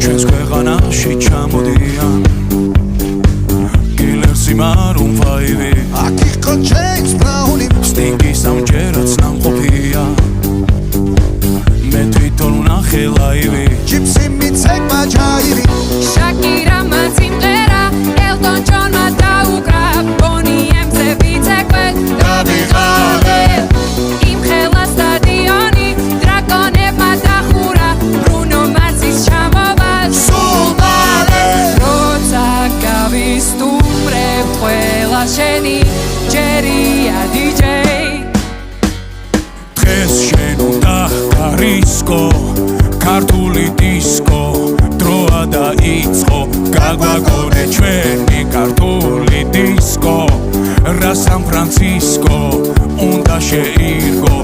ჩვენს ქვეყანაში ჩამოდიან კილერსი მარუნ ფაივი აქ იყო ჯეიმს ბრაუნი სტინგი სამჯერაც ნამყოფია მე თვითონ ვნახე ლაივი ჯიპსი მიცეკმა ჯაივი შაკირამა სიმღერა ელტონ ჯონმა დაუკრა ბონი ემზე ვიცეკვე დავიღალე იმხელა სტადიონი დრაკონებმა დახურა ბრუნო მარსის ჩამოვა სულ მალე როცა გავისტუმრებ ყველა შენი ჯერია დიჯეი დღეს შენ უნდა გარისკო ქართული დისკო დროა დაიწყო გაგვაგონე ჩვენი ქართული დისკო რა სან ფრანცისკო უნდა შეირგო